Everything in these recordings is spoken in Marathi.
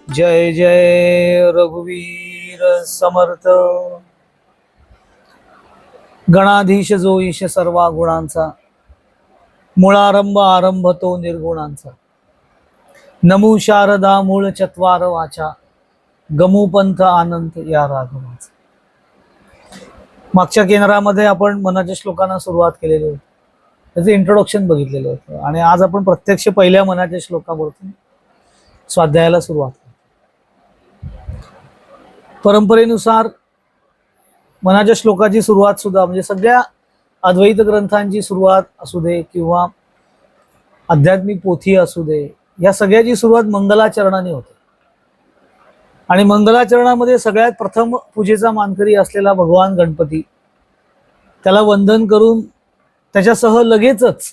जय जय रघुवीर समर्थ। गणाधीश जो ईश सर्वा गुणांचा, मूळारंभ आरंभ तो निर्गुणांचा। नमो शारदा मूळ चत्वार वाचा, गमू पंथ आनंद या राघवाचा। मागच्या केंद्रामध्ये आपण मनाच्या श्लोकांना सुरुवात केलेली होती, त्याचं इंट्रोडक्शन बघितलेलं होतं आणि आज आपण प्रत्यक्ष पहिल्या मनाच्या श्लोकावरती स्वाध्यायाला सुरुवात करू। परंपरेनुसार मनाच्या श्लोकाची सुरुवात सुद्धा म्हणजे सगळ्या अद्वैत ग्रंथांची सुरुवात असू दे किंवा आध्यात्मिक पोथी असू दे, या सगळ्याची सुरुवात मंगलाचरणाने होते आणि मंगलाचरणामध्ये सगळ्यात प्रथम पूजेचा मानकरी असलेला भगवान गणपती, त्याला वंदन करून त्याच्यासह लगेचच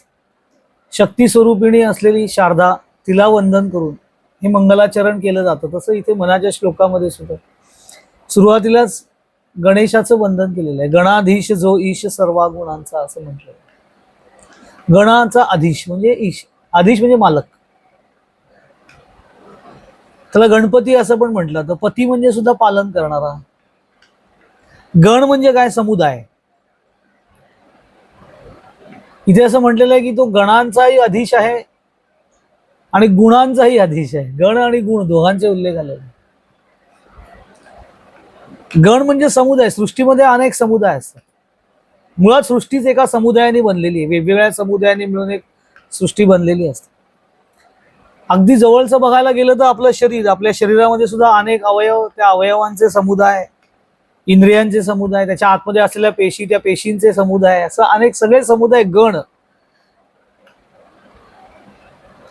शक्ती स्वरूपिणी असलेली शारदा, तिला वंदन करून हे मंगलाचरण केलं जातं। तसं इथे मनाच्या श्लोकामध्ये सुद्धा सुरुवातीलाच गणेशाचं वंदन केलेलं आहे। गणाधीश जो ईश सर्वा गुणांचा असं म्हटलं आहे। गणाचा अधीश म्हणजे ईश, अधीश म्हणजे मालक, त्याला गणपती असं पण म्हटलं तर पती म्हणजे सुद्धा पालन करणारा। गण म्हणजे काय? समुदाय। इथे असं म्हटलेलं आहे की तो गणांचाही अधीश आहे आणि गुणांचाही अधीश आहे। गण आणि गुण दोघांचे उल्लेख आले। गण म्हणजे समुदाय, सृष्टीमध्ये अनेक समुदाय असतात। मुळात सृष्टीच एका समुदायाने बनलेली आहे, वेगवेगळ्या समुदायाने मिळून एक सृष्टी बनलेली असते। अगदी जवळचं बघायला गेलं तर आपलं शरीर, आपल्या शरीरामध्ये सुद्धा अनेक अवयव, त्या अवयवांचे समुदाय, इंद्रियांचे समुदाय, त्याच्या आतमध्ये असलेल्या पेशी, त्या पेशींचे समुदाय, असं अनेक सगळे समुदाय गण।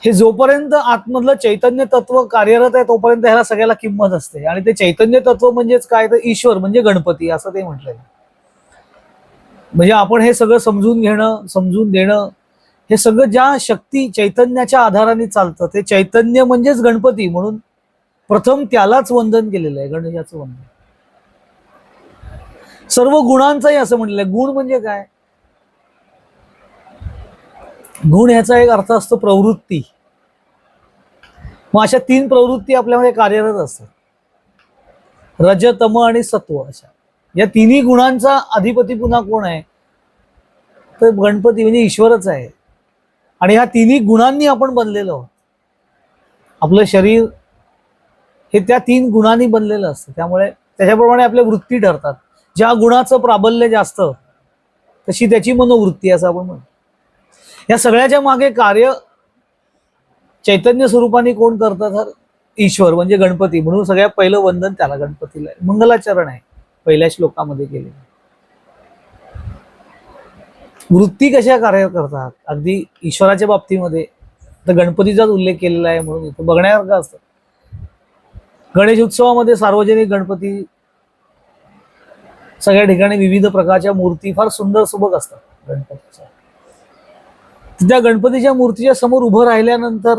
हे जोपर्यंत आतमधलं चैतन्य तत्व कार्यरत आहे तोपर्यंत ह्याला सगळ्याला किंमत असते आणि ते चैतन्य तत्व म्हणजेच काय तर ईश्वर म्हणजे गणपती असं ते म्हटलंय। म्हणजे आपण हे सगळं समजून घेणं, समजून देणं, हे सगळं ज्या शक्ती चैतन्याच्या आधाराने चालतं ते चैतन्य म्हणजेच गणपती, म्हणून प्रथम त्यालाच वंदन केलेलं आहे, गणेशाचं वंदन। सर्व गुणांचाही असं म्हटलंय। गुण म्हणजे काय? गुण ह्याचा एक अर्थ असतो प्रवृत्ती। मग अशा तीन प्रवृत्ती आपल्यामध्ये कार्यरत असतात, रज, तम आणि सत्व। अशा या तिन्ही गुणांचा अधिपती पुन्हा कोण आहे तर गणपती म्हणजे ईश्वरच आहे। आणि ह्या तिन्ही गुणांनी आपण बनलेलो आहोत। आपलं शरीर हे त्या तीन गुणांनी बनलेलं असतं, त्यामुळे त्याच्याप्रमाणे आपल्या वृत्ती ठरतात। ज्या गुणाचं प्राबल्य जास्त तशी त्याची मनोवृत्ती असं आपण म्हणतो। या सगळ्याच्या मागे कार्य चैतन्य स्वरूपाने कोण करतात तर ईश्वर म्हणजे गणपती, म्हणून सगळ्यात पहिलं वंदन त्याला, गणपतीला आहे। मंगलाचरण आहे पहिल्या श्लोकामध्ये केलेलं। वृत्ती कशा कार्य करतात अगदी ईश्वराच्या बाबतीमध्ये तर गणपतीचाच उल्लेख केलेला आहे, म्हणून इथं बघण्यासारखं असतं। गणेश उत्सवामध्ये सार्वजनिक गणपती, सगळ्या ठिकाणी विविध प्रकारच्या मूर्ती फार सुंदर सुबक असतात गणपतीच्या। त्या गणपतीच्या मूर्तीच्या समोर उभं राहिल्यानंतर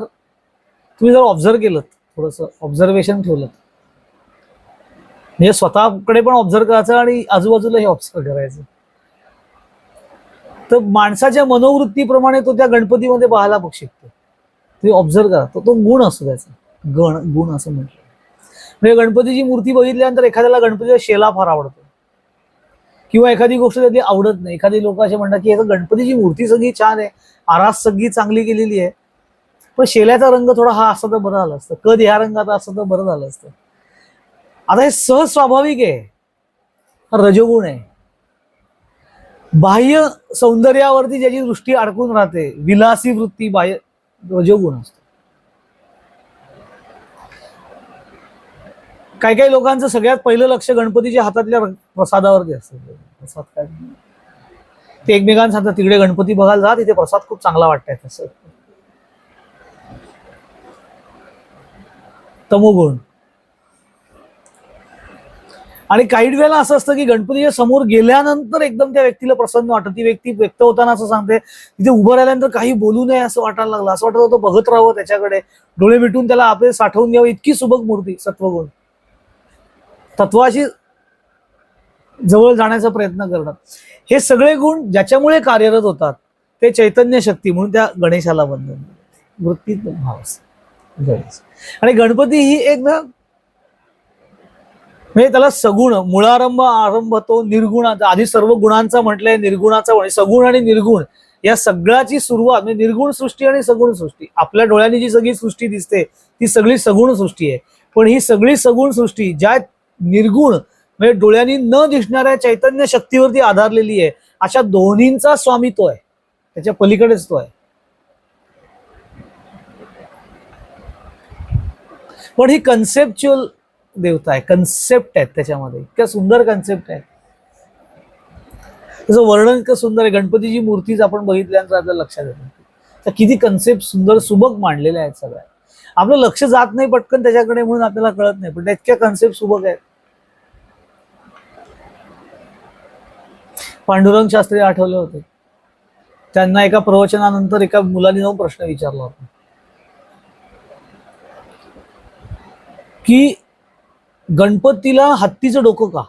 तुम्ही जर ऑब्झर्व केलं, थोडंसं ऑब्झर्वेशन ठेवलं, म्हणजे स्वतःकडे पण ऑब्झर्व करायचं आणि आजूबाजूलाही ऑब्झर्व करायचं, तर माणसाच्या मनोवृत्तीप्रमाणे तो त्या गणपतीमध्ये पाहायला बघ शिकतो। तुम्ही ऑब्झर्व करा, तो गुण असतो त्याचा, गुण असं म्हटलं। म्हणजे गणपतीची मूर्ती बघितल्यानंतर एखाद्याला गणपतीचा शेला फार आवडतो किंवा एखादी गोष्ट त्यातली आवडत नाही। एखादी लोक असे म्हणतात की गणपतीची मूर्ती सगळी छान आहे, आरास सगळी चांगली केलेली आहे, पण शेल्याचा रंग थोडा हा असता तर बरं झालं असतं, कद ह्या रंगात असतं तर बरं झालं असतं। आता हे सहज स्वाभाविक आहे, हा रजोगुण आहे। बाह्य सौंदर्यावरती ज्याची दृष्टी अडकून राहते, विलासी वृत्ती, बाह्य रजोगुण असतो। काही काही लोकांचं सगळ्यात पहिलं लक्ष गणपतीच्या हातातल्या प्रसादावरती असतं। प्रसाद काय ते एकमेकांना सांगतात, तिकडे गणपती बघायला जा, तिथे प्रसाद खूप चांगला वाटतंय, तसं तमोगुण। आणि काही वेळेला असं असतं की गणपतीच्या समोर गेल्यानंतर एकदम त्या व्यक्तीला प्रसन्न वाटतं। ती व्यक्ती व्यक्त होताना असं सांगते, तिथे उभं राहिल्यानंतर काही बोलू नये असं वाटायला लागलं, असं वाटत होतं बघत राहावं त्याच्याकडे, डोळे मिटून त्याला आपले साठवून घ्यावं, इतकी सुबक मूर्ती। सत्वगुण, तत्वाशी जवळ जाण्याचा प्रयत्न करणं, हे सगळे गुण ज्याच्यामुळे कार्यरत होतात ते चैतन्य शक्ती, म्हणून त्या गणेशाला वंदन, वृत्तीत भाव असतो। गणेश. आणि गणपती ही एक ना, म्हणजे त्याला सगुण आरंभ तो निर्गुणाचा, आधी सर्व गुणांचा म्हटलंय, निर्गुणाचा म्हणजे सगुण आणि निर्गुण या सगळ्याची सुरुवात म्हणजे निर्गुण सृष्टी आणि सगुण सृष्टी. आपल्या डोळ्यांनी जी सगळी सृष्टी दिसते ती सगळी सगुण सृष्टी आहे. पण ही सगळी सगुण सृष्टी ज्या निर्गुण म्हणजे डोळ्यांनी न दिसणाऱ्या चैतन्य शक्तीवरती आधारलेली आहे, अशा दोन्हींचा स्वामी तो आहे, त्याच्या पलीकडेच तो आहे. पण ही कन्सेप्च्युअल देवता आहे, कन्सेप्ट आहेत त्याच्यामध्ये, इतक्या सुंदर कन्सेप्ट आहे, त्याचं वर्णन इतकं सुंदर आहे. गणपतीची मूर्तीच आपण बघितल्यानंतर आपल्याला लक्षात येतं तर किती कन्सेप्ट सुंदर सुबक मांडलेल्या आहेत सगळ्या. आपलं लक्ष जात नाही पटकन त्याच्याकडे म्हणून आपल्याला कळत नाही, पण इतक्या कन्सेप्ट सुबक आहेत. पांडुरंग शास्त्री आठवले होते, त्यांना एका प्रवचनानंतर एका मुलाने जाऊन प्रश्न विचारला होता की गणपतीला हत्तीचं डोकं का.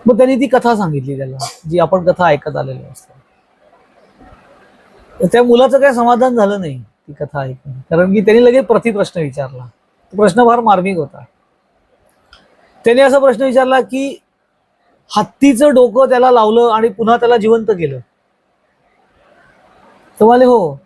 मग त्यांनी ती कथा सांगितली त्याला, जी आपण कथा ऐकत आलेलो असतो. त्या मुलाचं काही समाधान झालं नाही ती कथा ऐकून, कारण की त्यांनी लगेच प्रतिप्रश्न विचारला. तो प्रश्न फार मार्मिक होता. त्याने असा प्रश्न विचारला की हत्तीचं डोकं त्याला लावलं आणि पुन्हा त्याला जिवंत केलं. तर म्हणाले हो,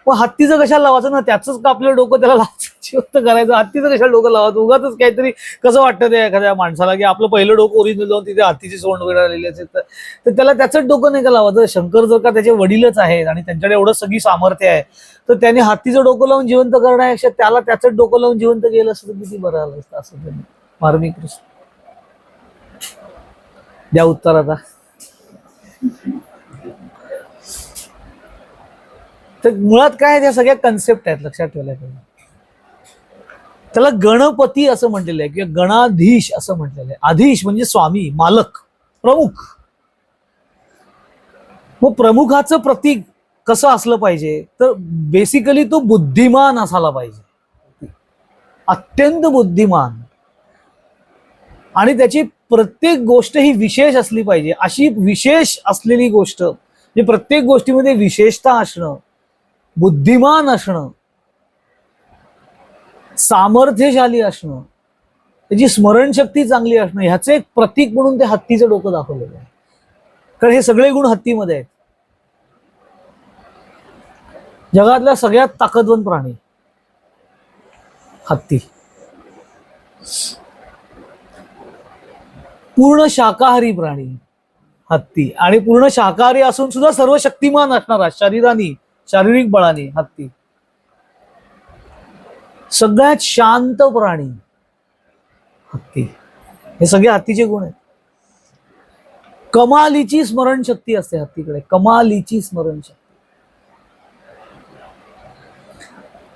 मग हत्तीचं कशाला लावायचं ना, त्याच कापलं डोकं त्याला लावायचं, जिवंत करायचं. हत्तीचं कशाला डोकं लावायचं, उगाच काहीतरी कसं वाटतं ते एखाद्या माणसाला की आपलं पहिलं डोकं ओरिजिनल जाऊन तिथे हत्तीची सोंड वगैरे आलेली असेल तर त्याला त्याचंच डोकं नाही का लावायचं. शंकर जर का त्याचे वडीलच आहेत आणि त्यांच्याकडे एवढं सगळी सामर्थ्य आहे, तर त्यांनी हत्तीचं डोकं लावून जिवंत करण्यापेक्षा त्याला त्याचंच डोकं लावून जिवंत केलं असतं तर किती बरं आलं असतं. असं त्यांनी मार्मिक प्रश्न द्या उत्तर आता. तर मुळात काय त्या सगळ्या कन्सेप्ट आहेत, लक्षात ठेवल्या पाहिजे. त्याला गणपती असं म्हटलेलं आहे किंवा गणाधीश असं म्हटलेलं आहे. अधीश म्हणजे स्वामी, मालक, प्रमुख. मग प्रमुखाचं प्रतीक कसं असलं पाहिजे, तर बेसिकली तो बुद्धिमान असायला पाहिजे, अत्यंत बुद्धिमान, आणि त्याची प्रत्येक गोष्ट ही विशेष असली पाहिजे. अशी विशेष असलेली गोष्ट म्हणजे प्रत्येक गोष्टीमध्ये विशेषता असणं, बुद्धिमान असणं, सामर्थ्यशाली असणं, त्याची स्मरणशक्ती चांगली असणं, ह्याचं एक प्रतीक म्हणून ते हत्तीचं डोकं दाखवलेलं आहे. कारण हे सगळे गुण हत्तीमध्ये आहेत. जगातला सगळ्यात ताकदवान प्राणी हत्ती, पूर्ण शाकाहारी प्राणी हत्ती, आणि पूर्ण शाकाहारी असून सुद्धा सर्व शक्तिमान असणारा शरीराने, शारीरिक बळाने हत्ती. सगळ्यात शांत प्राणी हत्ती. हे सगळे हत्तीचे गुण आहेत. कमालीची स्मरणशक्ती असते हत्तीकडे, कमालीची स्मरणशक्ती.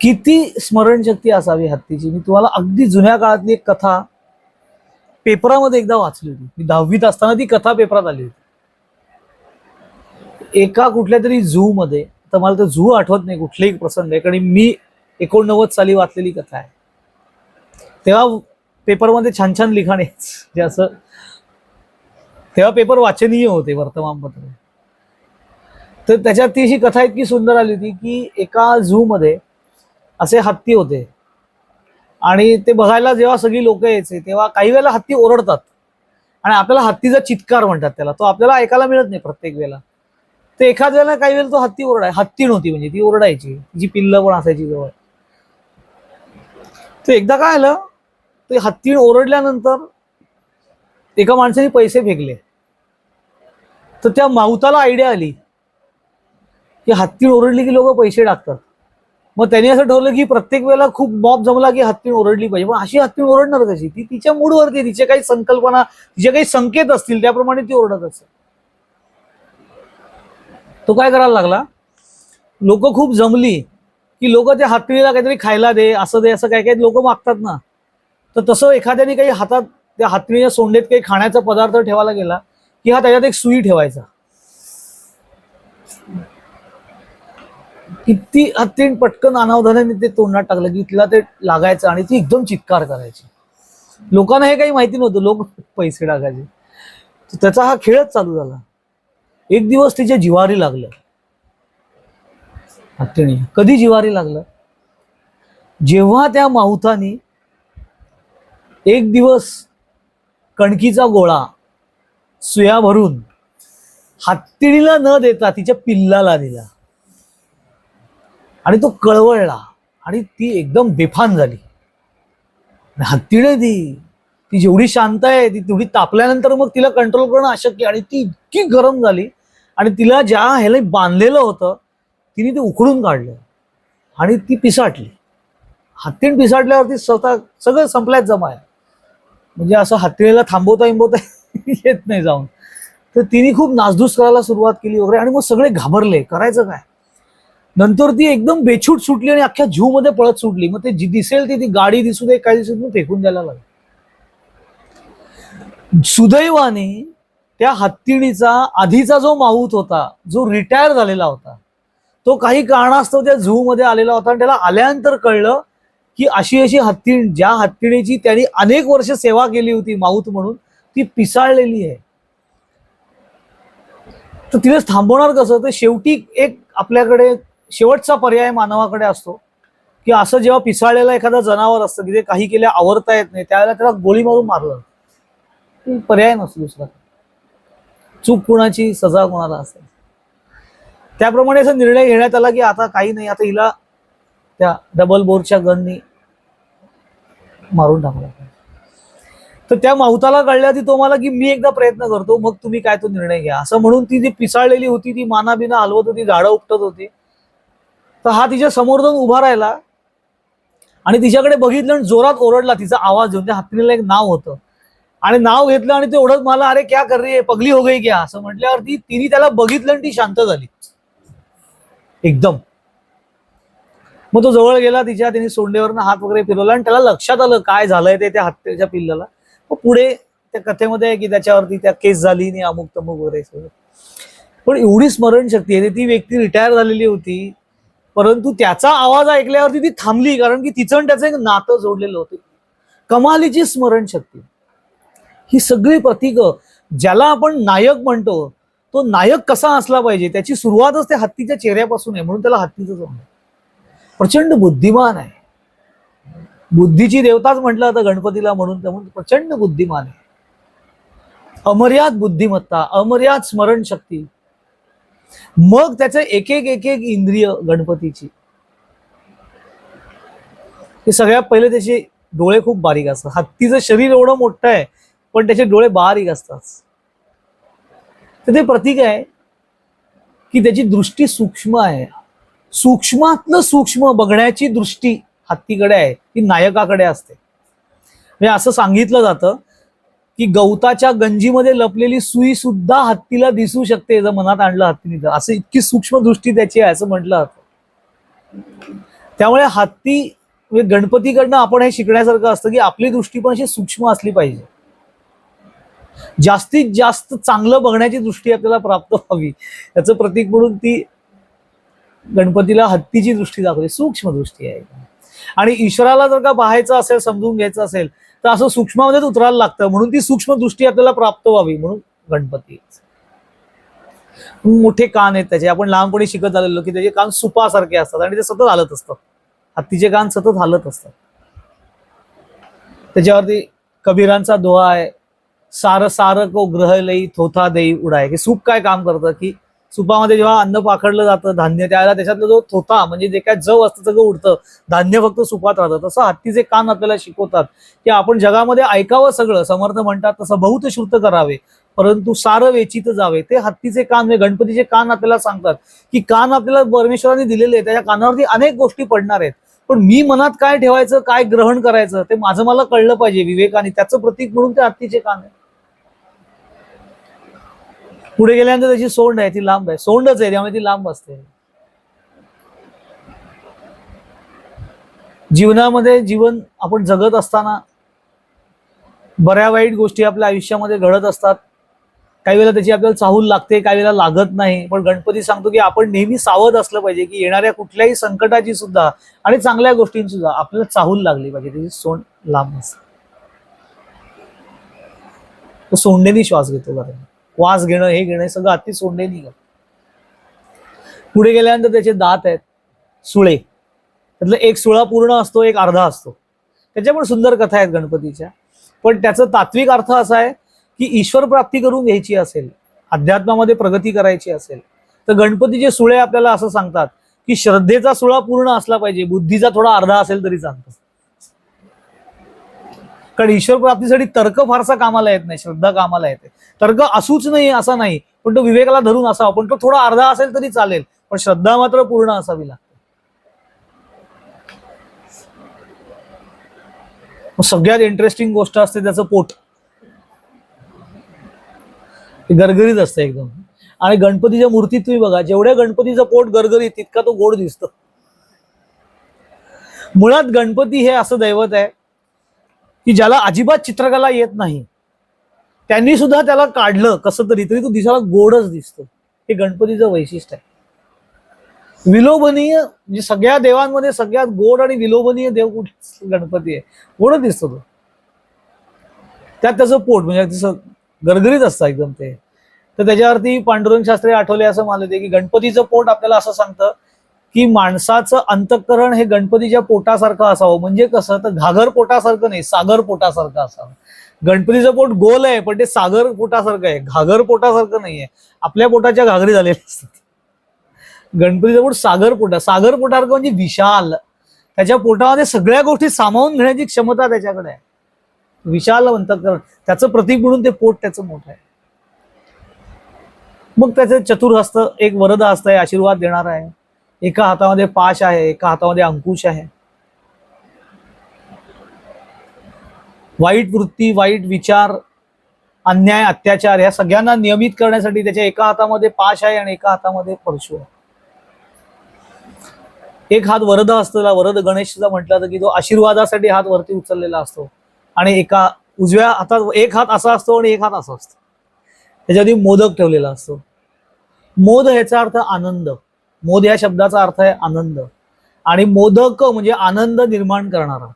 किती स्मरणशक्ती असावी हत्तीची. मी तुम्हाला अगदी जुन्या काळातली एक कथा पेपरामध्ये एकदा वाचली होती. मी 10वीत असताना ती कथा पेपरात आली होती. एका कुठल्या तरी झू मध्ये, तर मला तर झू आठवत नाही कुठलेही प्रसंग आहे, कारण मी 89 साली वाचलेली कथा आहे. तेव्हा पेपरमध्ये छान छान लिखाण आहे, जे असं तेव्हा पेपर वाचनीय होते, वर्तमानपत्र. तर त्याच्यात ती अशी कथा इतकी सुंदर आली होती की एका झू मध्ये असे हत्ती होते, आणि ते बघायला जेव्हा सगळी लोक यायचे तेव्हा काही वेळेला हत्ती ओरडतात, आणि आपल्याला हत्तीचा चित्कार म्हणतात त्याला, तो आपल्याला ऐकायला मिळत नाही प्रत्येक वेळेला. तर एखाद्या वेळेला काही वेळेला तो हत्ती हत्ती नव्हती, म्हणजे ती ओरडायची, तिची पिल्लं पण असायची जवळ. तर एकदा काय आलं, ते हत्ती ओरडल्यानंतर एका माणसाने पैसे फेकले. तर त्या माऊताला आयडिया आली की हत्ती ओरडली की लोक पैसे टाकतात. मग त्यांनी असं ठरवलं की प्रत्येक वेळेला खूप मॉब जमला की हत्ती ओरडली पाहिजे. पण अशी हत्ती ओरडणार कशी, ती तिच्या मूडवरती, तिचे काही संकल्पना, तिचे काही संकेत असतील त्याप्रमाणे ती ओरडत असते. तो काय करायला लागला, लोक खूप जमली की लोक त्या हत्तीला काहीतरी खायला दे, असं दे, असं काही काही लोक मागतात ना. तर तसं एखाद्याने काही हातात त्या हत्तीच्या सोंडेत काही खाण्याचा पदार्थ ठेवायला गेला की हा त्याच्यात एक सुई ठेवायचा. किती हत्ती पटकन अनावधानाने ते तोंडात टाकलं की तिला ते लागायचं आणि ती एकदम चित्कार करायची. लोकांना हे काही माहिती नव्हतं, लोक पैसे टाकायचे. त्याचा हा खेळच चालू झाला. एक दिवस तिच्या जिवारी लागलं हत्तीने कधी जिवारी लागलं, जेव्हा त्या माहुताने एक दिवस कणकीचा गोळा सुया भरून हत्तीला न देता तिच्या पिल्लाला दिला आणि तो कळवळला आणि ती एकदम बेफान झाली. हत्तीने ती जेवढी शांत आहे ती तेवढी तापल्यानंतर मग तिला कंट्रोल करणं अशक्य, आणि ती इतकी गरम झाली आणि तिला ज्या ह्याला बांधलेलं होतं तिने ते उखडून काढलं आणि ती पिसाटली. हत्तीण पिसाटल्यावरती स्वतः सगळं संपल्यात जमा आहे, म्हणजे असं हत्तीला थांबवता येत नाही जाऊन. तर तिने खूप नासधूस करायला सुरुवात केली वगैरे, आणि मग सगळे घाबरले, करायचं काय. नंतर ती एकदम बेछूट सुटली आणि अख्ख्या झू मध्ये पळत सुटली. मग ते जी दिसेल ती गाडी दिसू दे काय दिसू दे फेकून द्यायला लागली. सुदैवाने त्या हत्तीणीचा आधीचा जो माऊत होता, जो रिटायर झालेला होता, तो काही कारणास्तव त्या झू मध्ये आलेला होता आणि त्याला आल्यानंतर कळलं की अशी अशी हत्तीण, ज्या हत्तीणीची त्यांनी अनेक वर्ष सेवा केली होती माऊत म्हणून, ती पिसाळलेली आहे. तर तिला थांबवणार कसं. तर शेवटी एक आपल्याकडे शेवटचा पर्याय मानवाकडे असतो की असं जेव्हा पिसाळलेलं एखादं जनावर असतं की ते काही केल्या आवरता येत नाही, त्यावेळेला त्याला गोळी मारून मारलं, पर्याय नसतो दुसरा. चूक कुणाची, सजा कोणाला असेल. त्याप्रमाणे असा निर्णय घेण्यात आला की आता काही नाही, आता हिला त्या डबल बोरच्या गननी मारून टाकला. तर त्या माहुताला कळल्या ती तो मला की मी एकदा प्रयत्न करतो, मग तुम्ही काय तो निर्णय घ्या, असं म्हणून ती जी पिसाळलेली होती ती मानाबिना हलवत होती, झाडं उपटत होती. तर हा तिच्या समोर जाऊन उभा राहिला आणि तिच्याकडे बघितलं आणि जोरात ओरडला, तिचा आवाज घेऊन. त्या हत्तीला एक नाव होतं आणि नाव घेतलं आणि ते ओढत मला, अरे क्या कर रही है, पगली हो गई क्या, असं म्हटल्यावरती तिने त्याला बघितलं आणि ती शांत झाली एकदम. मग तो जवळ गेला तिच्या, तिने सोंडेवरनं हात वगैरे फिरवला आणि त्याला लक्षात आलं काय झालंय ते त्या हत्तीच्या पिल्लाला. मग पुढे त्या कथेमध्ये आहे की त्याच्यावरती त्या केस झाली आणि अमुक तमुक वगैरे सगळं. पण एवढी स्मरणशक्ती आहे, ती व्यक्ती रिटायर झालेली होती, परंतु त्याचा आवाज ऐकल्यावरती ती थांबली, कारण की तिचं आणि त्याचं एक नातं जोडलेलं होतं. कमालीची स्मरणशक्ती. ही सगळी प्रतीक, ज्याला आपण नायक म्हणतो, तो नायक कसा असला पाहिजे त्याची सुरुवातच त्या हत्तीच्या चेहऱ्यापासून आहे, म्हणून त्याला हत्तीचं नाव. प्रचंड बुद्धिमान आहे, बुद्धीची देवताच म्हटलं जातं गणपतीला, म्हणून प्रचंड बुद्धिमान आहे. अमर्याद बुद्धिमत्ता, अमर्याद स्मरणशक्ती. मग त्याचे एक एक इंद्रिय गणपतीची. हे सगळ्यात पहिले त्याचे डोळे खूप बारीक असतात. हत्तीचं शरीर एवढं मोठं आहे पण त्याचे डोळे बारीक असतात. तर ते प्रतीक आहे की त्याची दृष्टी सूक्ष्म आहे. सूक्ष्मातलं सूक्ष्म बघण्याची दृष्टी हत्तीकडे आहे, ती नायकाकडे असते. म्हणजे असं सांगितलं जातं की गवताच्या गंजीमध्ये लपलेली सुई सुद्धा हत्तीला दिसू शकते जर मनात आणलं हत्तीने तर. असं इतकी सूक्ष्म दृष्टी त्याची आहे असं म्हटलं जातं. त्यामुळे हत्ती म्हणजे गणपतीकडनं आपण हे शिकण्यासारखं असतं की आपली दृष्टी पण अशी सूक्ष्म असली पाहिजे. जास्तीत जास्त चांगलं बघण्याची दृष्टी आपल्याला प्राप्त व्हावी याचं प्रतीक म्हणून ती गणपतीला हत्तीची दृष्टी दाखवली, सूक्ष्म दृष्टी आहे. आणि ईश्वराला जर का पाहायचं असेल, समजून घ्यायचं असेल तर असं सूक्ष्मामध्येच उतरायला लागतं, म्हणून ती सूक्ष्म दृष्टी आपल्याला प्राप्त व्हावी म्हणून गणपती. मोठे कान आहेत त्याचे, आपण लहानपणी शिकत आलेलो की त्याचे कान सुपासारखे असतात आणि ते सतत हालत असतात. हत्तीचे कान सतत हालत असतात. त्याच्यावरती कबीरांचा दोहा आहे, सार सार को ग्रह लई थोथा देई उडाय. की सूप काय काम करतं की सुपामध्ये जेव्हा अन्न पाखडलं जातं धान्य, त्यावेळेला त्याच्यातलं जो थोथा म्हणजे जे काय जव असतं सगळं उडतं, धान्य फक्त सुपात राहतं. तसं हत्तीचे कान आपल्याला शिकवतात की आपण जगामध्ये ऐकावं सगळं. समर्थ म्हणतात तसं बहुत श्रुत करावे परंतु सार वेचित जावे. ते हत्तीचे कान म्हणजे गणपतीचे कान आपल्याला सांगतात की कान आपल्याला परमेश्वराने दिलेले आहे, त्याच्या कानावरती अनेक गोष्टी पडणार आहेत, पण मी मनात काय ठेवायचं, काय ग्रहण करायचं ते माझं मला कळलं पाहिजे विवेकाने. त्याचं प्रतीक म्हणून ते हत्तीचे कान आहे. पुढे गेल्यानंतर त्याची सोंड आहे, ती लांब आहे, सोंडच आहे त्यामुळे ती लांब असते. जीवनामध्ये जीवन आपण जगत असताना बऱ्या वाईट गोष्टी आपल्या आयुष्यामध्ये घडत असतात. काही वेळेला त्याची आपल्याला चाहूल लागते, काही वेळेला लागत नाही. पण गणपती सांगतो की आपण नेहमी सावध असलं पाहिजे की येणाऱ्या कुठल्याही संकटाची सुद्धा आणि चांगल्या गोष्टींची सुद्धा आपल्याला चाहूल लागली पाहिजे. त्याची सोंड लांब असते. तो सोंडेनी श्वास घेतो. बरं, वास घेणं हे घेणं सगळं अति सोंडेनी. पुढे गेल्यानंतर त्याचे दात आहेत, सुळे, त्यातलं एक सुळा पूर्ण असतो, एक अर्धा असतो. त्याच्या पण सुंदर कथा आहेत गणपतीच्या. पण त्याचा तात्विक अर्थ असा आहे की ईश्वर प्राप्ती करून घ्यायची असेल, अध्यात्मामध्ये प्रगती करायची असेल, तर गणपतीचे सुळे आपल्याला असं सांगतात की श्रद्धेचा सुळा पूर्ण असला पाहिजे, बुद्धीचा थोडा अर्धा असेल तरी चालतं. कारण ईश्वर प्राप्तीसाठी तर्क फारसा कामाला येत नाही, श्रद्धा कामाला येते. तर्क असूच नाही असा नाही, पण तो विवेकाला धरून असावा, पण तो थोडा अर्धा असेल तरी चालेल, पण श्रद्धा मात्र पूर्ण असावी लागते. सगळ्यात इंटरेस्टिंग गोष्ट असते त्याचं पोट. गरगरीत असतं एकदम. आणि गणपतीच्या मूर्तीत तुम्ही बघा, जेवढ्या गणपतीचं पोट गरगरीत तितका तो गोड दिसतो. मुळात गणपती हे असं दैवत आहे की ज्याला अजिबात चित्रकला येत नाही, त्यांनी सुद्धा त्याला काढलं कसं तरी तो दिसायला गोडच दिसतो. हे गणपतीचं वैशिष्ट्य आहे. विलोभनीय, म्हणजे सगळ्या देवांमध्ये सगळ्यात गोड आणि विलोभनीय देव कुठे गणपती आहे. गोडच दिसतो तो. त्यात त्याचं पोट म्हणजे तसं गरगरीत असतं एकदम ते. तर त्याच्यावरती पांडुरंग शास्त्री आठवले असं मानले की गणपतीचं पोट आपल्याला असं सांगतं की माणसाचं अंतःकरण हे गणपतीच्या पोटासारखं असावं. म्हणजे कसं, तर घागर पोटासारखं नाही, सागर पोटासारखं असावं. गणपतीचं पोट गोल आहे, पण ते सागर पोटासारखं आहे, घागर पोटासारखं नाहीये. आपल्या पोटाच्या घागरी झालेल्या असतात. गणपतीचं पोट सागर पोटासारखं म्हणजे विशाल. त्याच्या पोटामध्ये सगळ्या गोष्टी सामावून घेण्याची क्षमता त्याच्याकडे आहे. विशाल अंतःकरण, त्याचं प्रतीक म्हणून ते पोट त्याचं मोठं आहे. मग त्याचे चतुर्हस्त, एक वरद हस्त आहे, आशीर्वाद देणार आहे. एका हातामध्ये पाश आहे, एका हातामध्ये अंकुश आहे. वाईट वृत्ती, वाईट विचार, अन्याय, अत्याचार या सगळ्यांना नियमित करण्यासाठी त्याच्या एका हातामध्ये पाश आहे आणि एका हातामध्ये परशु आहे. एक हात वरद हस्तला, वरद गणेशचा म्हटलं तर की तो आशीर्वादासाठी हात वरती उचललेला असतो. आणि एका उजव्या हातात एक हात असा असतो आणि एक हात असा असतो. त्याच्यावरती मोदक ठेवलेला असतो. मोद ह्याचा अर्थ आनंद. मोद या शब्दाचा अर्थ आहे आनंद. आणि मोदक म्हणजे आनंद निर्माण करणारा.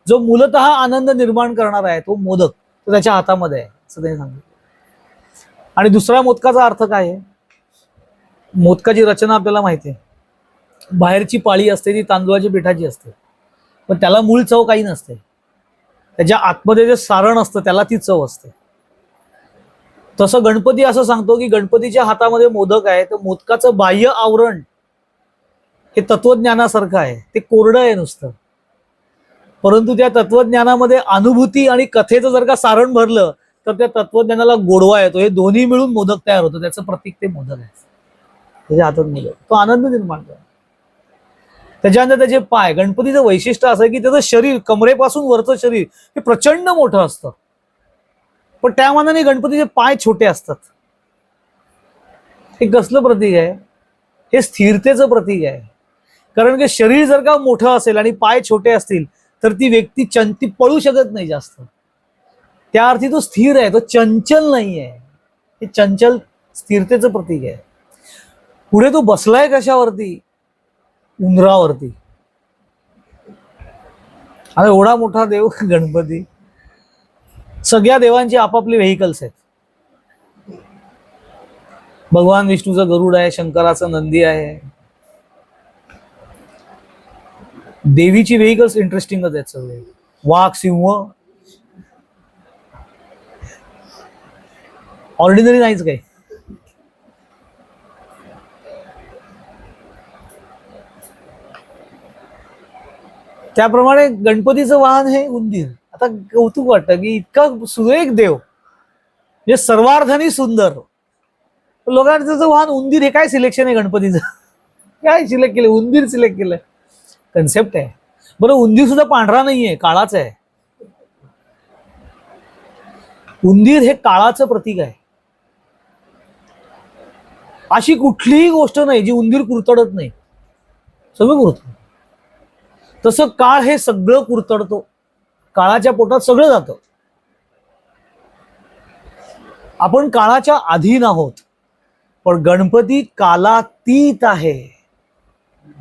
जो मूलतः आनंद निर्माण करणारा आहे तो मोदक, तो त्याच्या हातामध्ये आहे असं त्यांनी सांगितलं. आणि दुसऱ्या मोदकाचा अर्थ काय आहे? मोदकाची रचना आपल्याला माहिती आहे. बाहेरची पाळी असते ती तांदूळाच्या पिठाची असते, पण त्याला मूळ चव काही नसते. त्याच्या आतमध्ये जे सारण असतं त्याला ती चव असते. तसं गणपती असं सांगतो की गणपतीच्या हातामध्ये मोदक आहे, तर मोदकाचं बाह्य आवरण हे तत्वज्ञानासारखं आहे. ते कोरडं आहे नुसतं, परंतु त्या तत्वज्ञानामध्ये अनुभूती आणि कथेचं जर का सारण भरलं तर त्या तत्वज्ञानाला गोडवा येतो. हे दोन्ही मिळून मोदक तयार होतो. त्याचं प्रतीक ते मोदक आहे. त्याच्या हातात मोदक, तो आनंद निर्माण करतो. त्याच्यानंतर त्याचे पाय. गणपतीचं वैशिष्ट्य असं आहे की त्याचं शरीर, कमरेपासून वरचं शरीर हे प्रचंड मोठं असतं, पण त्या मानाने गणपतीचे पाय छोटे असतात. हे कसलं प्रतीक आहे? हे स्थिरतेचं प्रतीक आहे. कारण की शरीर जर का मोठं असेल आणि पाय छोटे असतील तर ती व्यक्ती ती पळू शकत नाही जास्त. त्या अर्थी तो स्थिर आहे, तो चंचल नाही आहे. हे चंचल स्थिरतेचं प्रतीक आहे. पुढे तो बसलाय कशावरती? उंदरावरती. आता एवढा मोठा देव गणपती. सगळ्या देवांची आपापली व्हेकल्स आहेत. भगवान विष्णूचं गरुड आहे, शंकराचं नंदी आहे. देवीची व्हेकल्स इंटरेस्टिंगच आहेत सगळे. वाघ, सिंह, ऑर्डिनरी नाहीच काही. त्याप्रमाणे गणपतीचं वाहन हे उंदीर. आता कौतुक वाटतं की इतका सुरेख देव, म्हणजे सर्वार्थाने सुंदर, लोकांचं त्याचं वाहन उंदीर. हे काय सिलेक्शन आहे गणपतीचं? काय सिलेक्ट केलं? उंदीर सिलेक्ट केलं. कन्सेप्ट आहे. बरं, उंदीर सुद्धा पांढरा नाहीये, काळाच आहे. उंदीर हे काळाचं प्रतीक आहे. अशी कुठलीही गोष्ट नाही जी उंदीर कुरतडत नाही, सगळं कुरतड. तसं काळ हे सगळं कुरतडतो. काळाच्या पोटात सगळं जातं. आपण काळाच्या अधीन आहोत, पण गणपती कालातीत आहे.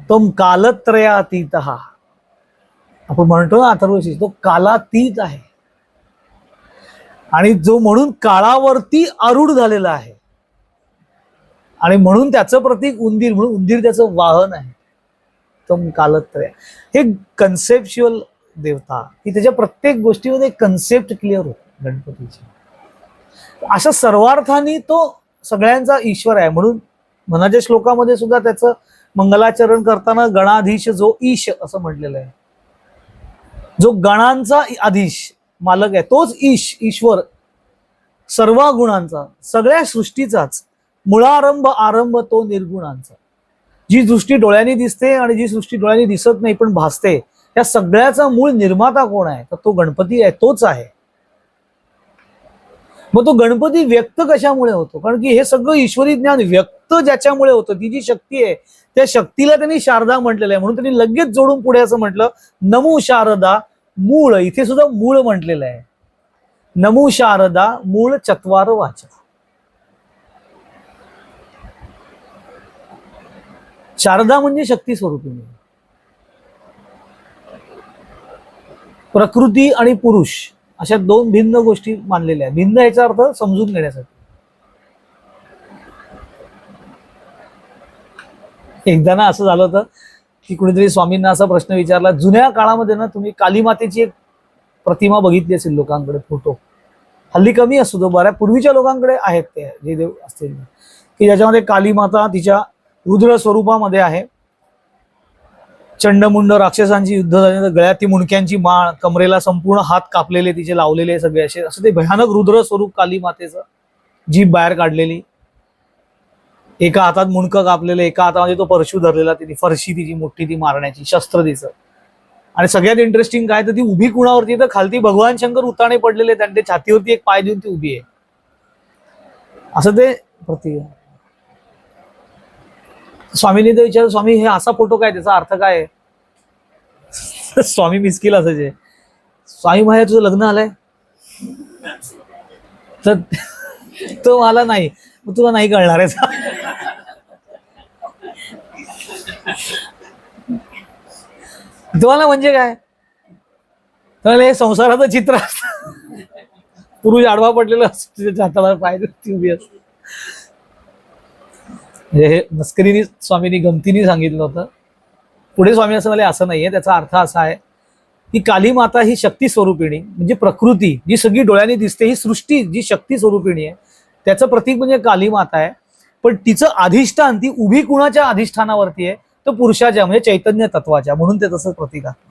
तम कालत्रयातीत. आपण म्हणतो ना अथर्वशीष, तो कालातीत आहे. आणि जो म्हणून काळावरती आरूढ झालेला आहे. आणि म्हणून त्याचं प्रतीक उंदीर, म्हणून उंदीर त्याचं वाहन आहे. नित्यम कालत्रय, हे कन्सेप्च्युअल देवता की त्याच्या प्रत्येक गोष्टीमध्ये कन्सेप्ट क्लिअर होतो गणपतीची. अशा सर्वार्थाने तो सगळ्यांचा ईश्वर आहे. म्हणून मनाच्या श्लोकामध्ये सुद्धा त्याचं मंगलाचरण करताना गणाधीश जो ईश असं म्हटलेलं आहे. जो गणांचा अधीश मालक आहे तोच ईश्वर, सर्व गुणांचा, सगळ्या सृष्टीचाच मुळारंभ आरंभ तो निर्गुणांचा. जी दृष्टी डोळ्यांनी दिसते आणि जी सृष्टी डोळ्यांनी दिसत नाही पण भासते, या सगळ्याचा मूळ निर्माता कोण आहे तर तो गणपती आहे, तोच आहे. मग तो गणपती व्यक्त कशामुळे होतो? कारण की हे सगळं ईश्वरी ज्ञान व्यक्त ज्याच्यामुळे होतं, ती जी शक्ती आहे त्या शक्तीला त्यांनी शारदा म्हटलेलं आहे. म्हणून त्यांनी लगेच जोडून पुढे असं म्हटलं, नमो शारदा मूळ. इथे सुद्धा मूळ म्हटलेलं आहे. नमो शारदा मूळ चत्वार वाचा. शारदा म्हणजे शक्ती स्वरूपिणी. प्रकृती आणि पुरुष अशा दोन भिन्न गोष्टी मानलेल्या आहेत. भिन्न याचा अर्थ समजून घेण्यासाठी. एकदा ना असं झालं होतं की कुणीतरी स्वामींना असा प्रश्न विचारला, जुन्या काळामध्ये ना तुम्ही काली मातेची एक प्रतिमा बघितली असेल लोकांकडे, फोटो हल्ली कमी असतो, तो बऱ्या पूर्वीच्या लोकांकडे आहेत ते जे देव असतील की ज्याच्यामध्ये काली माता तिच्या रुद्र स्वरूपामध्ये आहे. चंडमुंड राक्षसांची युद्ध झाल्यानंतर गळ्यात ती मुंडक्यांची माळ, कमरेला संपूर्ण हात कापलेले तिचे लावलेले सगळे असे, असं ते भयानक रुद्र स्वरूप काली मातेचं. जीभ बाहेर काढलेली, एका हातात मुंडकं कापलेलं, एका हातामध्ये तो परशू धरलेला, तिने फरशी तिची मोठी ती मारण्याची शस्त्र तिचं. आणि सगळ्यात इंटरेस्टिंग काय तर ती उभी कुणावरती तर खालती भगवान शंकर उताणे पडलेले, त्यांच्या छातीवरती एक पाय देऊन ती उभी आहे. असं ते प्रतीक आहे. स्वामींनी तर विचारलं, स्वामी हे असा फोटो काय, त्याचा अर्थ काय आहे? स्वामी मिस्किल असायचे. स्वामी म्हणाले तुझं लग्न आलंय? तर तो मला नाही, मग तुला नाही कळणार आहे. तुम्हाला म्हणजे काय? तर हे संसाराचं चित्र असतं. पुरुष आडवा पडलेला असतो, तुझ्या हाताला पाय ती उभी असते. म्हणजे हे मस्करीने स्वामींनी गमतीने सांगितलं होतं. पुढे स्वामी असं म्हणाले असं नाहीये, त्याचा अर्थ असा आहे की काली माता ही शक्ती स्वरूपिणी म्हणजे प्रकृती जी सगळी डोळ्यांनी दिसते, ही सृष्टी जी शक्ती स्वरूपिणी आहे त्याचं प्रतीक म्हणजे काली माता आहे. पण तिचं अधिष्ठान, ती उभी कुणाच्या अधिष्ठानावरती आहे तर पुरुषाच्या म्हणजे चैतन्य तत्वाच्या, म्हणून ते तसं प्रतीक आहे.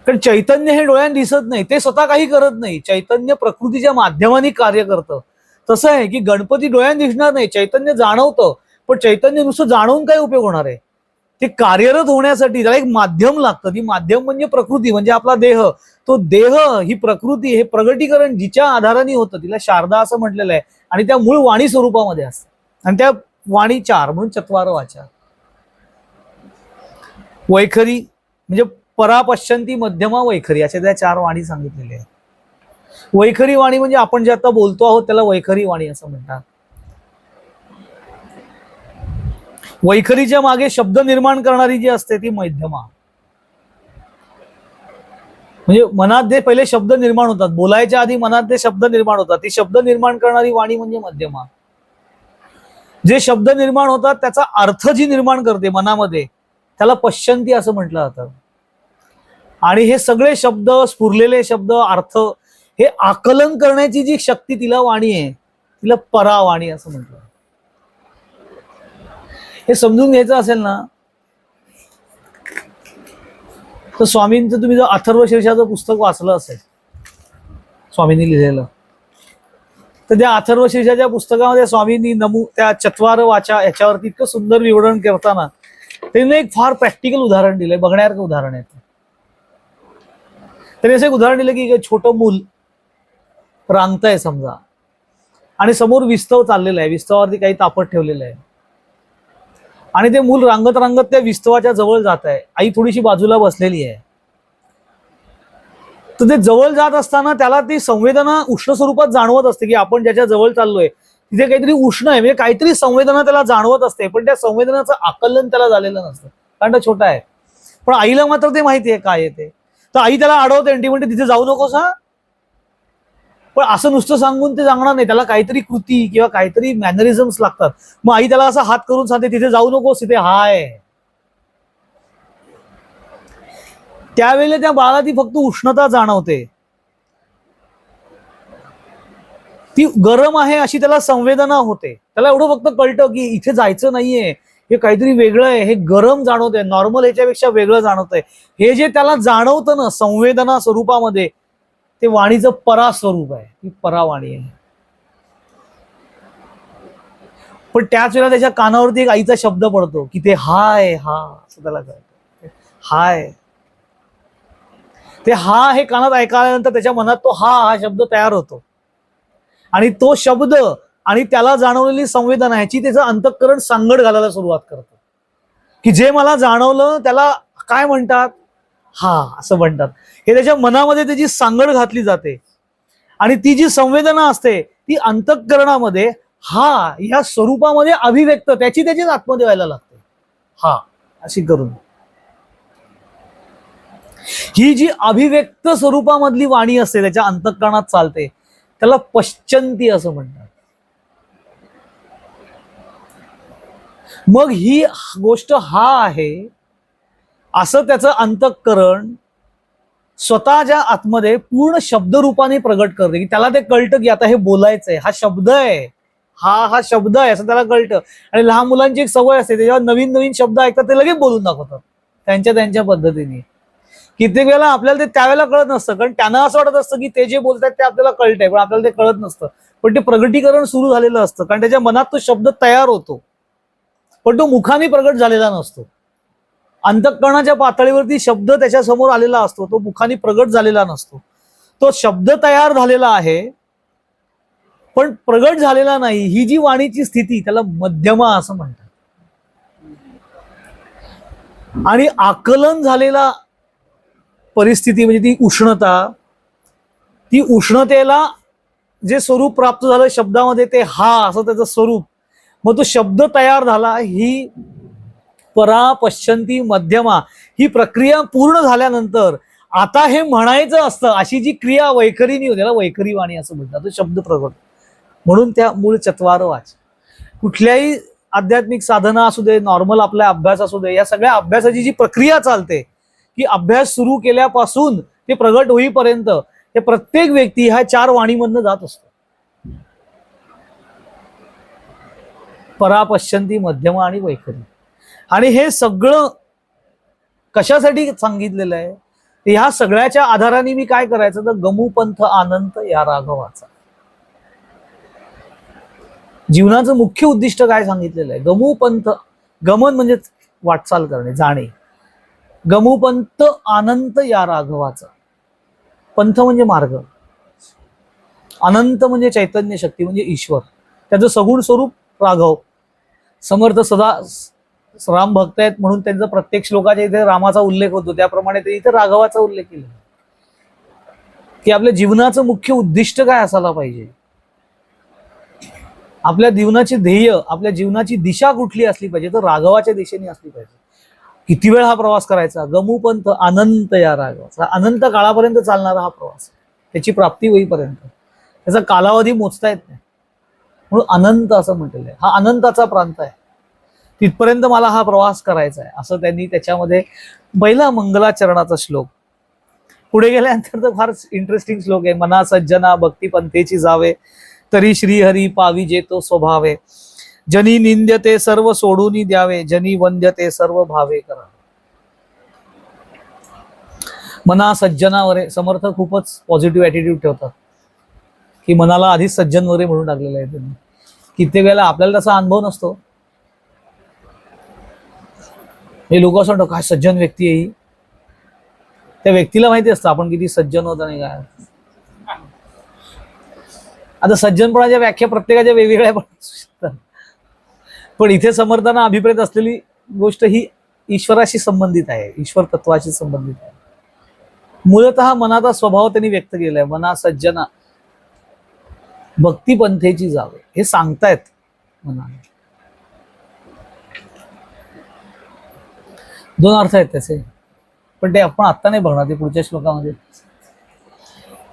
कारण चैतन्य हे डोळ्यांनी दिसत नाही, ते स्वतः काही करत नाही, चैतन्य प्रकृतीच्या माध्यमाने कार्य करतं. तसं आहे की गणपती डोळ्यांनी दिसणार नाही, चैतन्य जाणवतं, पण चैतन्य नुसतं जाणवून काय उपयोग होणार आहे? ते कार्यरत होण्यासाठी त्याला एक माध्यम लागतं. ती माध्यम म्हणजे प्रकृती, म्हणजे आपला देह. तो देह ही प्रकृती, हे प्रगटीकरण जिच्या आधाराने होतं तिला शारदा असं म्हटलेलं आहे. आणि त्या मूळ वाणी स्वरूपामध्ये असतं आणि त्या वाणी चार म्हणून चत्वार वाचा. वैखरी म्हणजे परापश्चंती मध्यमा वैखरी अशा त्या चार वाणी सांगितलेल्या आहेत. वैखरी वाणी म्हणजे आपण जे आता बोलतो आहोत त्याला वैखरी वाणी असं म्हणतात. वैखरीच्या मागे शब्द निर्माण करणारी जी असते ती मध्यमा. म्हणजे मनात जे पहिले शब्द निर्माण होतात, बोलायच्या आधी मनात जे शब्द निर्माण होतात, ती शब्द निर्माण करणारी वाणी म्हणजे मध्यमा. जे शब्द निर्माण होतात त्याचा अर्थ जी निर्माण करते मनामध्ये त्याला पश्चंती असं म्हटलं जातं. आणि हे सगळे शब्द, स्फुरलेले शब्द, अर्थ हे आकलन करण्याची जी शक्ती तिला वाणी आहे, तिला परावाणी असं म्हटलं. हे समजून घ्यायचं असेल ना तर स्वामींचं तुम्ही जर अथर्व शीर्षाचं पुस्तक वाचलं असेल स्वामींनी लिहिलेलं, तर त्या अथर्व शीर्षाच्या पुस्तकामध्ये स्वामींनी त्या चत्वार वाचा याच्यावरती इतकं सुंदर विवरण करताना त्यांनी एक फार प्रॅक्टिकल उदाहरण दिलंय, बघण्यासारखं उदाहरण आहे. त्यांनी असं एक उदाहरण दिलं की छोटं मूल रांगतंय समजा आणि समोर विस्तव चाललेलं आहे, विस्तवावरती काही तापट ठेवलेलं आहे आणि ते मूल रांगत रांगत त्या विस्तवाच्या जवळ जात आहे. आई थोडीशी बाजूला बसलेली आहे. तर ते जवळ जात असताना त्याला ती संवेदना उष्ण स्वरूपात जाणवत असते की आपण ज्याच्या जवळ चाललोय तिथे काहीतरी उष्ण आहे, म्हणजे काहीतरी संवेदना त्याला जाणवत असते, पण त्या संवेदनाचं आकलन त्याला झालेलं नसतं कारण तो छोटा आहे. पण आईला मात्र ते माहिती आहे काय आहे ते. तर आई त्याला अडवते आणि ती म्हणते तिथे जाऊ नकोस हा. पण असं नुसतं सांगून ते सांगणार नाही, त्याला काहीतरी कृती किंवा काहीतरी मॅनरिझम्स लागतात. मग आई त्याला असा हात करून सांगते तिथे जाऊ नकोस, तिथे हा आहे. त्यावेळेला त्या बाळाला ती फक्त उष्णता जाणवते, ती गरम आहे अशी त्याला संवेदना होते. त्याला एवढं फक्त कळतं की इथे जायचं नाहीये, हे काहीतरी वेगळं आहे, हे गरम जाणवतंय, नॉर्मल ह्याच्यापेक्षा वेगळं जाणवतंय. हे जे त्याला जाणवतं ना संवेदना स्वरूपामध्ये, ते वाणीचं परास्वरूप आहे, ती परावाणी आहे. पण त्याच वेळेला त्याच्या कानावरती एक आईचा शब्द पडतो की ते हाय हा, असं त्याला कळतं. हाय, ते हा हे कानात ऐकल्यानंतर त्याच्या मनात तो हा हा शब्द तयार होतो. आणि तो शब्द आणि त्याला जाणवलेली संवेदना ह्याची त्याचं अंतःकरण सांगड घालायला सुरुवात करतं की जे मला जाणवलं त्याला काय म्हणतात, हा असं म्हणतात. हे त्याच्या मनामध्ये त्याची सांगड घातली जाते आणि ती जी संवेदना असते ती अंतःकरणामध्ये हा या स्वरूपामध्ये अभिव्यक्त त्याचीच आत्मदे व्हायला लागते. हा अशी करून ही जी अभिव्यक्त स्वरूपामधली वाणी असते त्याच्या अंतःकरणात चालते, त्याला पश्चंती असं म्हणतात. मग ही गोष्ट हा आहे असं त्याचं अंतःकरण स्वतःच्या आतमध्ये पूर्ण शब्दरूपाने प्रगट करते की त्याला ते कळतं की आता हे बोलायचंय, हा शब्द आहे, हा शब्द आहे असं त्याला कळतं. आणि लहान मुलांची एक सवय असते, जेव्हा नवीन नवीन शब्द ऐकतात ते लगेच बोलून दाखवतात त्यांच्या पद्धतीने. कित्येक वेळेला आपल्याला ते त्यावेळेला कळत नसतं, कारण त्यांना असं वाटत असतं की ते जे बोलतात ते आपल्याला कळतंय, पण आपल्याला ते कळत नसतं. पण ते प्रगटीकरण सुरू झालेलं असतं, कारण त्याच्या मनात तो शब्द तयार होतो, पण तो मुखाने प्रगट झालेला नसतो. अंतःकरणाच्या पातळीवरती शब्द त्याच्या समोर आलेला असतो, तो मुखाने प्रगट झालेला नसतो. तो शब्द तयार झालेला आहे पण प्रगट झालेला नाही. ही जी वाणीची स्थिती त्याला मध्यमा असं म्हणतात. आणि आकलन झालेला परिस्थिती म्हणजे ती उष्णता, ती उष्णतेला जे स्वरूप प्राप्त झालं शब्दामध्ये ते हा असं त्याचं स्वरूप. मग तो शब्द तयार झाला, ही परा पश्चंती मध्यमा ही प्रक्रिया पूर्ण झाल्यानंतर आता हे म्हणायचं असतं अशी जी क्रिया वैखरीनी होते, त्याला वैखरी वाणी असं म्हणतात. तो शब्द प्रगट म्हणून त्या मूळ चत्वार वाच. कुठल्याही आध्यात्मिक साधना असू दे, नॉर्मल आपला अभ्यास असू दे, या सगळ्या अभ्यासाची जी प्रक्रिया चालते की अभ्यास सुरू केल्यापासून ते प्रगट होईपर्यंत ते प्रत्येक व्यक्ती ह्या चार वाणीमधनं जात असतो. परा पश्चंती मध्यमा आणि वैखरी. आणि हे सगळं कशासाठी सांगितलेलं आहे, ह्या सगळ्याच्या आधाराने मी काय करायचं तर गमुपंथ अनंत या राघवाचा. जीवनाचं मुख्य उद्दिष्ट काय सांगितलेलं आहे, गमुपंथ. गमन म्हणजे वाटचाल करणे, जाणे. गमुपंथ अनंत या राघवाचा. पंथ म्हणजे मार्ग, अनंत म्हणजे चैतन्य शक्ती म्हणजे ईश्वर, त्याचं सगुण स्वरूप राघव. समर्थ सदा राम भक्त आहेत म्हणून त्यांचा प्रत्येक श्लोकाच्या इथे रामाचा उल्लेख होतो, त्याप्रमाणे ते इथे राघवाचा उल्लेख केला की आपल्या जीवनाचं मुख्य उद्दिष्ट काय असायला पाहिजे, आपल्या जीवनाचे ध्येय, आपल्या जीवनाची दिशा कुठली असली पाहिजे तर राघवाच्या दिशेने असली पाहिजे. किती वेळ हा प्रवास करायचा, गमुपंथ अनंत या राघवाचा. अनंत काळापर्यंत चालणारा हा प्रवास, त्याची प्राप्ती होईपर्यंत त्याचा कालावधी मोजता येत नाही, म्हणून अनंत असं म्हटलेलं आहे. हा अनंताचा प्रांत आहे, तिथपर्यंत मला हा प्रवास करायचा आहे असं त्यांनी त्याच्यामध्ये पहिला मंगलाचरणाचा श्लोक. पुढे गेल्यानंतर तर फार इंटरेस्टिंग श्लोक आहे. मना सज्जना भक्ती पंथेची जावे, तरी श्रीहरी पाविजे तो स्वभावे. जनी निंद्यते सर्व सोडून द्यावे, जनी वंद्यते सर्व भावे करा. मना सज्जनावरे. समर्थ खूपच पॉझिटिव्ह ऍटिट्यूड ठेवतात की मनाला आधीच सज्जन वरे म्हणून टाकलेलं आहे त्यांनी. कित्येक वेळेला आपल्याला तसा अनुभव नसतो. हे लोक असं म्हणतात काय सज्जन व्यक्ती आहे ही, त्या व्यक्तीला माहिती असतं आपण किती सज्जन होत आणि काय. आता सज्जनपणाच्या व्याख्या प्रत्येकाच्या वेगवेगळ्या पण, पण इथे समर्थांना अभिप्रेत असलेली गोष्ट ही ईश्वराशी संबंधित आहे, ईश्वर तत्वाशी संबंधित आहे. मूलतः मनाचा स्वभाव त्यांनी व्यक्त केलाय. मना सज्जना भक्ती पंथेची जावे, हे सांगतायत मनाने. दोन अर्थ आहेत त्याचे, पण ते आपण आत्ता नाही बघणार, ते पुढच्या श्लोकामध्ये.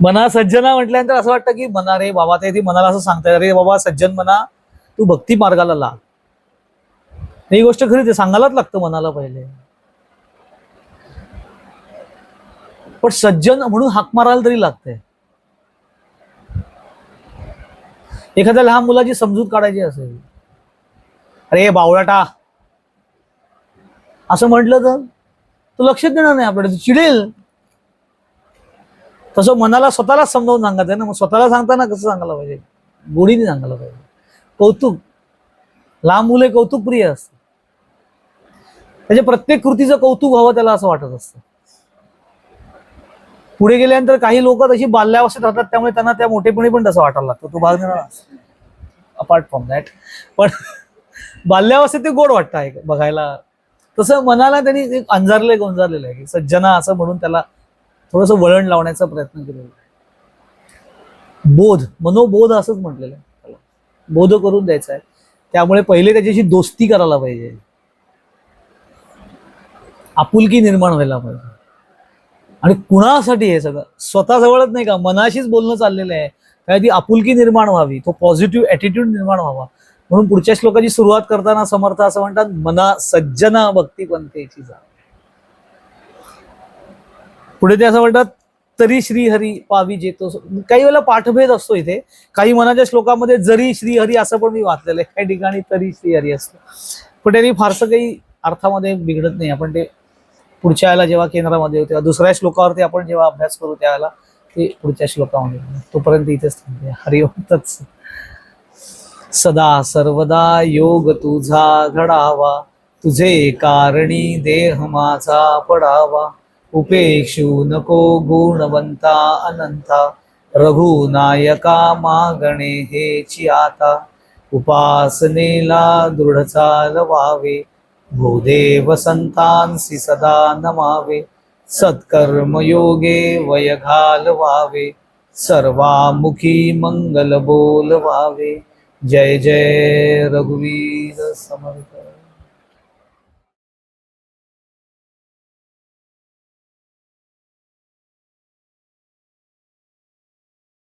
मना सज्जना म्हटल्यानंतर असं वाटतं की मना रे बाबा, ते मनाला असं सांगताय रे बाबा सज्जन मना तू भक्ती मार्गाला लाग. ही गोष्ट खरी, ते सांगायलाच लागतं मनाला पहिले. पण सज्जन म्हणून हाक मारायला तरी लागते. एखाद्या लहान मुलाची समजूत काढायची असेल, अरे बावळाटा असं म्हटलं तर तो लक्षात देणार नाही आपल्याला, चिडेल. तसं मनाला स्वतःलाच समजावून सांगत आहे ना. मग स्वतःला सांगताना कसं सांगायला पाहिजे? गोडीने सांगायला पाहिजे. कौतुक, लहान मुले कौतुक प्रिय असते. त्याच्या प्रत्येक कृतीचं कौतुक व्हावं त्याला असं वाटत असतं. पुढे गेल्यानंतर काही लोक तशी बाल्यावस्थेत राहतात, त्यामुळे त्यांना त्या मोठेपणी पण तसं वाटायला लागतं. तो भाग नाही अपार्ट फ्रॉम दॅट, पण बाल्यावस्थेत ते गोड वाटतं आहे बघायला. तसं मनाला त्यांनी एक गोंजारलेलं आहे की सज्जना असं म्हणून त्याला थोडंसं वळण लावण्याचा प्रयत्न केलेला आहे. बोध, मनोबोध असंच म्हटलेलं आहे त्याला, बोध करून द्यायचा आहे. त्यामुळे पहिले त्याच्याशी दोस्ती करायला पाहिजे, आपुलकी निर्माण व्हायला पाहिजे. आणि कुणासाठी हे सगळं? स्वतःजवळच नाही का, मनाशीच बोलणं चाललेलं आहे. काय ती आपुलकी निर्माण व्हावी, तो पॉझिटिव्ह ॲटिट्यूड निर्माण व्हावा. म्हणून पुढच्या श्लोकाची सुरुवात करताना समर्थ असं म्हणतात, मना सज्जना भक्ती पंथेची जा. पुढे ते असं म्हणतात, तरी श्रीहरी पावी जेतो. काही वेळेला पाठभेद असतो इथे. काही मनाच्या श्लोकामध्ये जरी श्रीहरी असं पण मी वाचलेलं आहे, काही ठिकाणी तरी श्रीहरी असतं. पण त्यांनी फारसं काही अर्थामध्ये बिघडत नाही. आपण ते पुढच्या वेळेला जेव्हा केंद्रामध्ये होते, दुसऱ्या श्लोकावरती आपण जेव्हा अभ्यास करू त्यावेळेला ते पुढच्या श्लोकामध्ये. तोपर्यंत इथेच थांबूया. हरिओमच. सदा सर्वदा योग तुझा घडावा, तुझे कारणी देह माझा पडावा. उपेक्षू नको गुणवंता अनंता, रघुनायका मागणे हेची आता. उपासनेला दृढ चाल व्हावे, भूदेव संतांसी सदा नमावे. सत्कर्म योगे वय घालवावे, सर्वामुखी मंगल बोलवावे. जय जय रघुवीर समर्थ.